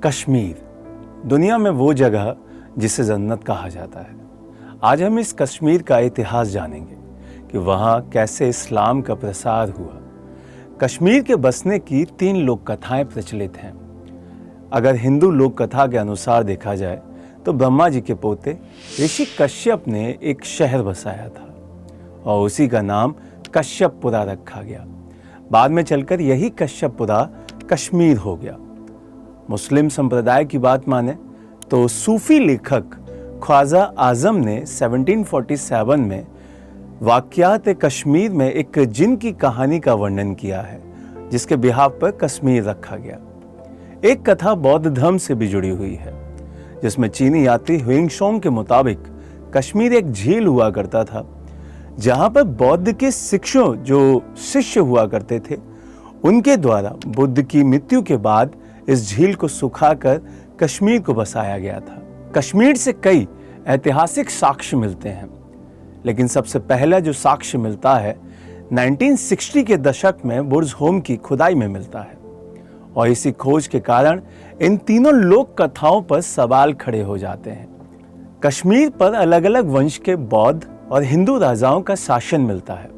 कश्मीर दुनिया में वो जगह जिसे जन्नत कहा जाता है। आज हम इस कश्मीर का इतिहास जानेंगे कि वहाँ कैसे इस्लाम का प्रसार हुआ। कश्मीर के बसने की 3 लोक कथाएं प्रचलित हैं। अगर हिंदू लोक कथा के अनुसार देखा जाए तो ब्रह्मा जी के पोते ऋषि कश्यप ने एक शहर बसाया था और उसी का नाम कश्यपपुरा रखा गया। बाद में चलकर यही कश्यपपुरा कश्मीर हो गया। मुस्लिम संप्रदाय की बात माने तो सूफी लेखक ख्वाजा आजम ने 1747 में वाक़यात कश्मीर में एक जिन की कहानी का वर्णन किया है, जिसके बिहाफ पर कश्मीर रखा गया। एक कथा बौद्ध धर्म से भी जुड़ी हुई है, जिसमें चीनी यात्री ह्वेंगशोंग के मुताबिक कश्मीर एक झील हुआ करता था, जहां पर बौद्ध के जो शिष्य हुआ करते थे, उनके द्वारा बुद्ध की मृत्यु के बाद इस झील को सुखाकर कश्मीर को बसाया गया था। कश्मीर से कई ऐतिहासिक साक्ष्य मिलते हैं, लेकिन सबसे पहला जो साक्ष्य मिलता है 1960 के दशक में बुर्ज होम की खुदाई में मिलता है। और इसी खोज के कारण इन तीनों लोक कथाओं पर सवाल खड़े हो जाते हैं। कश्मीर पर अलग अलग वंश के बौद्ध और हिंदू राजाओं का शासन मिलता है।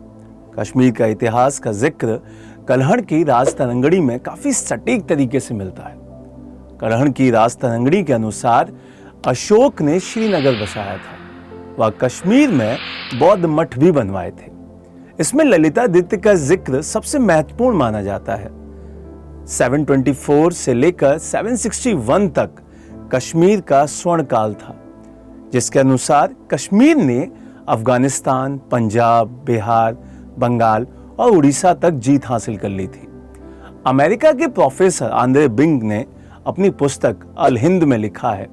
कश्मीर का इतिहास का जिक्र कल्हड़ की राजतरंगड़ी में काफी सटीक तरीके से मिलता है। कल्हड़ की राजतरंगड़ी के अनुसार अशोक ने श्रीनगर बसाया था। वह कश्मीर में बौद्ध मठ भी बनवाए थे। इसमें ललितादित्य का जिक्र सबसे महत्वपूर्ण माना जाता है। 724 से लेकर 761 तक कश्मीर का स्वर्ण काल था, जिसके अनुसार कश्मीर ने अफगानिस्तान, पंजाब, बिहार, बंगाल और उड़ीसा तक जीत हासिल कर ली थी। अमेरिका के प्रोफेसर आंद्रे बिंग ने अपनी पुस्तक अल हिंद में लिखा है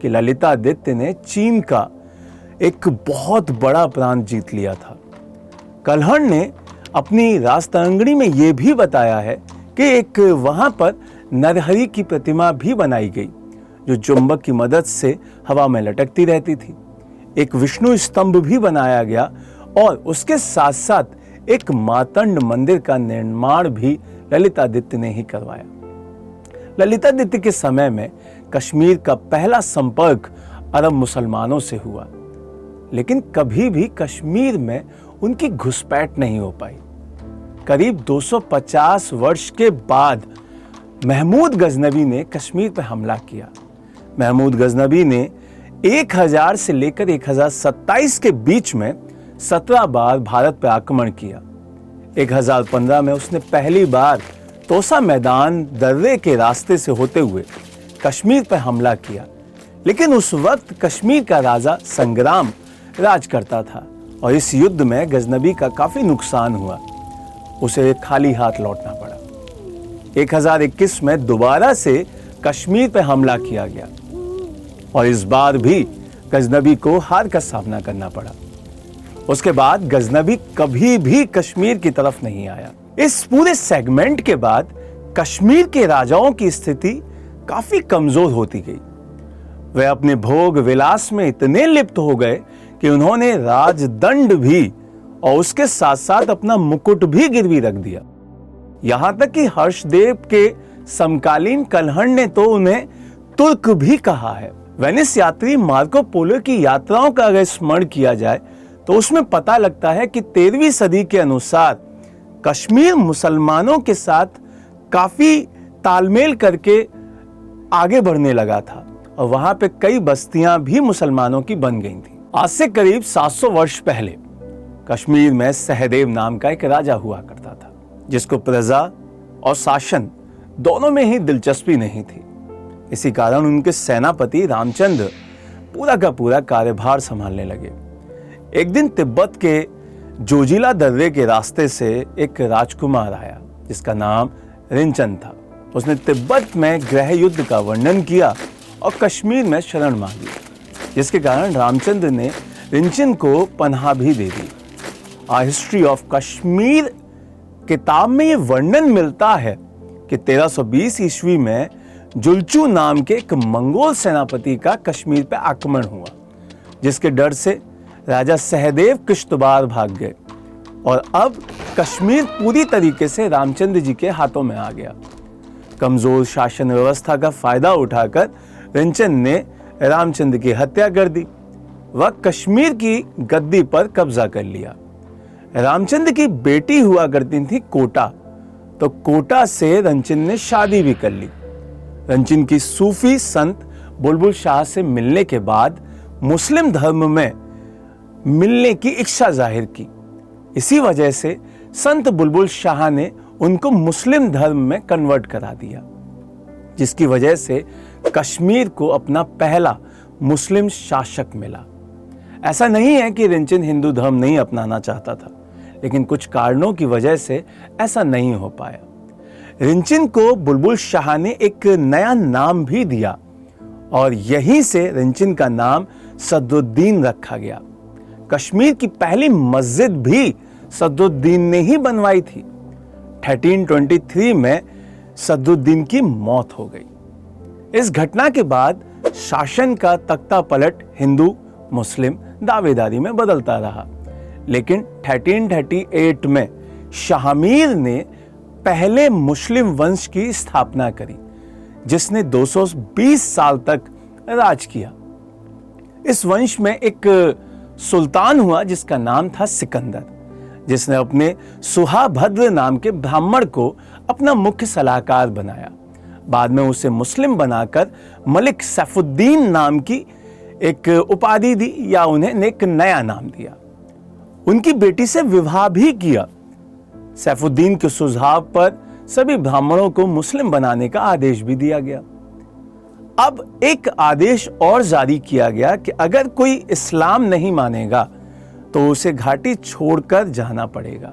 कि ललितादित्य ने चीन का एक बहुत बड़ा प्रांत जीत लिया था। कल्हड़ ने अपनी राजतरंगड़ी में यह भी बताया है कि एक वहां पर नरहरि की प्रतिमा भी बनाई गई, जो चुंबक की मदद से हवा में लटकती रहती थी। एक विष्णु स्तंभ भी बनाया गया और उसके साथ साथ एक मातंड मंदिर का निर्माण भी ललितादित्य ने ही करवाया। ललितादित्य के समय में कश्मीर का पहला संपर्क अरब मुसलमानों से हुआ, लेकिन कभी भी कश्मीर में उनकी घुसपैठ नहीं हो पाई। करीब 250 वर्ष के बाद महमूद गजनवी ने कश्मीर पर हमला किया। महमूद गजनवी ने 1000 से लेकर 1027 के बीच में 17 बार भारत पर आक्रमण किया। 1015 में उसने पहली बार तोसा मैदान दर्रे के रास्ते से होते हुए कश्मीर पर हमला किया, लेकिन उस वक्त कश्मीर का राजा संग्राम राज करता था और इस युद्ध में गजनवी का काफी नुकसान हुआ। उसे खाली हाथ लौटना पड़ा। 1021 में दोबारा से कश्मीर पर हमला किया गया और इस बार भी गजनवी को हार का सामना करना पड़ा। उसके बाद गजनवी कभी भी कश्मीर की तरफ नहीं आया। इस पूरे सेगमेंट के बाद कश्मीर के राजाओं की स्थिति काफी कमजोर होती गई। वे अपने भोग विलास में इतने लिप्त हो गए कि उन्होंने राजदंड भी और उसके साथ साथ अपना मुकुट भी गिरवी रख दिया। यहां तक कि हर्षदेव के समकालीन कल्हड़ ने तो उन्हें तुर्क भी कहा है। वेनिस यात्री मार्को पोलो की यात्राओं का अगर स्मरण किया जाए तो उसमें पता लगता है कि 13वीं सदी के अनुसार कश्मीर मुसलमानों के साथ काफी तालमेल करके आगे बढ़ने लगा था और वहां पे कई बस्तियां भी मुसलमानों की बन गई थी। आज से करीब 700 वर्ष पहले कश्मीर में सहदेव नाम का एक राजा हुआ करता था, जिसको प्रजा और शासन दोनों में ही दिलचस्पी नहीं थी। इसी कारण उनके सेनापति रामचंद्र पूरा का पूरा कार्यभार संभालने लगे। एक दिन तिब्बत के जोजिला दर्रे के रास्ते से एक राजकुमार आया, जिसका नाम रिंचन था। उसने तिब्बत में गृह युद्ध का वर्णन किया और कश्मीर में शरण मांगी, जिसके कारण रामचंद्र ने रिंचन को पनाह भी दे दी। आ हिस्ट्री ऑफ कश्मीर किताब में यह वर्णन मिलता है कि 1320 ईस्वी में जुलचू नाम के एक मंगोल सेनापति का कश्मीर पर आक्रमण हुआ, जिसके डर से राजा सहदेव किश्तवाड़ भाग गए और अब कश्मीर पूरी तरीके से रामचंद्र जी के हाथों में आ गया। कमजोर शासन व्यवस्था का फायदा उठाकर रणचंद ने रामचंद्र की हत्या कर दी। वह कश्मीर की गद्दी पर कब्जा कर लिया। रामचंद्र की बेटी हुआ करती थी कोटा, तो कोटा से रणचंद ने शादी भी कर ली। रणचंद की सूफी संत बुलबुल शाह से मिलने के बाद मुस्लिम धर्म में मिलने की इच्छा जाहिर की। इसी वजह से संत बुलबुल शाह ने उनको मुस्लिम धर्म में कन्वर्ट करा दिया, जिसकी वजह से कश्मीर को अपना पहला मुस्लिम शासक मिला। ऐसा नहीं है कि रणचंद हिंदू धर्म नहीं अपनाना चाहता था, लेकिन कुछ कारणों की वजह से ऐसा नहीं हो पाया। रणचंद को बुलबुल शाह ने एक नया नाम भी दिया और यहीं से रणचंद का नाम सदरुद्दीन रखा गया। कश्मीर की पहली मस्जिद भी सदरुद्दीन ने ही बनवाई थी। 1323 में सदरुद्दीन की मौत हो गई। इस घटना के बाद शासन का तख्ता पलट हिंदू मुस्लिम दावेदारी में बदलता रहा, लेकिन 1338 में शाहमीर ने पहले मुस्लिम वंश की स्थापना करी, जिसने 220 साल तक राज किया। इस वंश में एक सुल्तान हुआ जिसका नाम था सिकंदर, जिसने अपने सुहाभद्र नाम के ब्राह्मण को अपना मुख्य सलाहकार बनाया। बाद में उसे मुस्लिम बनाकर मलिक सैफुद्दीन नाम की एक उपाधि दी या उन्हें एक नया नाम दिया। उनकी बेटी से विवाह भी किया। सैफुद्दीन के सुझाव पर सभी ब्राह्मणों को मुस्लिम बनाने का आदेश भी दिया गया। अब एक आदेश और जारी किया गया कि अगर कोई इस्लाम नहीं मानेगा तो उसे घाटी छोड़कर जाना पड़ेगा।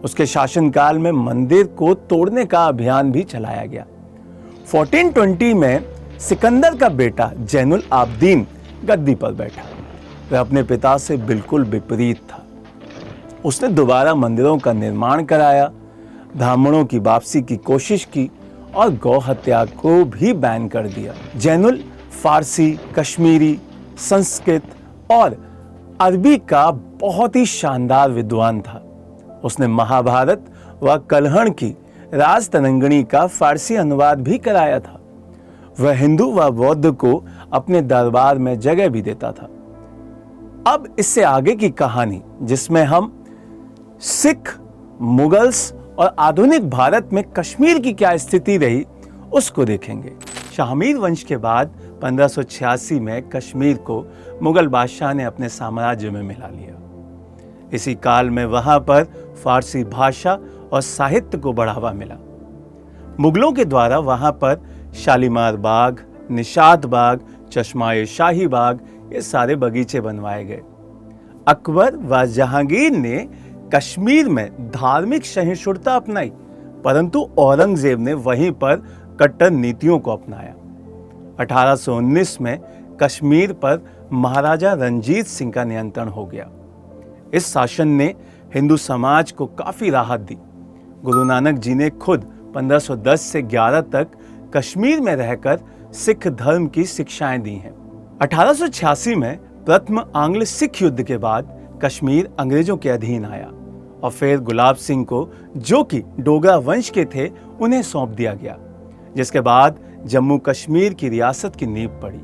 उसके शासनकाल में मंदिर को तोड़ने का अभियान भी चलाया गया। 1420 में सिकंदर का बेटा जैनुल आबदीन गद्दी पर बैठा। वह अपने पिता से बिल्कुल विपरीत था। उसने दोबारा मंदिरों का निर्माण कराया, ब्राह्मणों की वापसी की कोशिश की और गौ हत्या को भी बैन कर दिया। जैनुल फारसी, कश्मीरी, संस्कृत और अरबी का बहुत ही शानदार विद्वान था। उसने महाभारत व कलहण की राजतरंगिणी का फारसी अनुवाद भी कराया था। वह हिंदू व बौद्ध को अपने दरबार में जगह भी देता था। अब इससे आगे की कहानी, जिसमें हम सिख, मुगल्स और आधुनिक भारत में कश्मीर की क्या स्थिति रही, उसको देखेंगे। शाहमीर वंश के बाद 1586 में कश्मीर को मुगल बादशाह ने अपने साम्राज्य में मिला लिया। इसी काल में वहां पर फारसी भाषा और साहित्य को बढ़ावा मिला। मुगलों के द्वारा वहां पर शालीमार बाग, निशात बाग, चश्मा शाही बाग, ये सारे बगीचे बनवाए गए। अकबर व जहांगीर ने कश्मीर में धार्मिक सहिष्णुता अपनाई, परंतु औरंगजेब ने वहीं पर कट्टर नीतियों को अपनाया। 1819 में कश्मीर पर महाराजा रणजीत सिंह का नियंत्रण हो गया। इस शासन ने हिंदू समाज को काफी राहत दी। गुरु नानक जी ने खुद 1510 से 11 तक कश्मीर में रहकर सिख धर्म की शिक्षाएं दी हैं। 1886 में प्रथम आंग्ल सिख युद्ध के बाद कश्मीर अंग्रेजों के अधीन आया और फिर गुलाब सिंह को, जो कि डोगरा वंश के थे, उन्हें सौंप दिया गया, जिसके बाद जम्मू कश्मीर की रियासत की नींव पड़ी।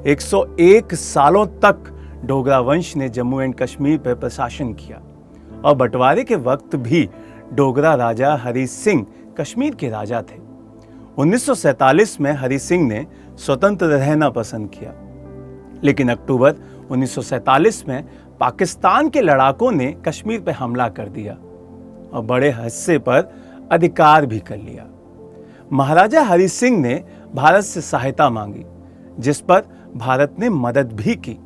101 सालों तक डोगरा वंश ने जम्मू एंड कश्मीर पर प्रशासन किया और बंटवारे के वक्त भी डोगरा राजा हरि सिंह कश्मीर के राजा थे। 1947 में हरि सिंह ने स्वतंत्र रहना पसंद किया, लेकिन अक्टूबर 1947 में पाकिस्तान के लड़ाकों ने कश्मीर पर हमला कर दिया और बड़े हिस्से पर अधिकार भी कर लिया। महाराजा हरि सिंह ने भारत से सहायता मांगी, जिस पर भारत ने मदद भी की।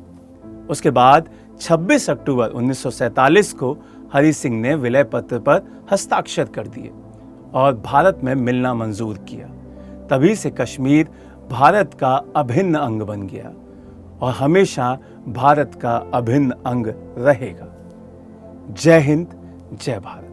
उसके बाद 26 अक्टूबर 1947 को हरि सिंह ने विलय पत्र पर हस्ताक्षर कर दिए और भारत में मिलना मंजूर किया। तभी से कश्मीर भारत का अभिन्न अंग बन गया और हमेशा भारत का अभिन्न अंग रहेगा। जय हिंद, जय भारत।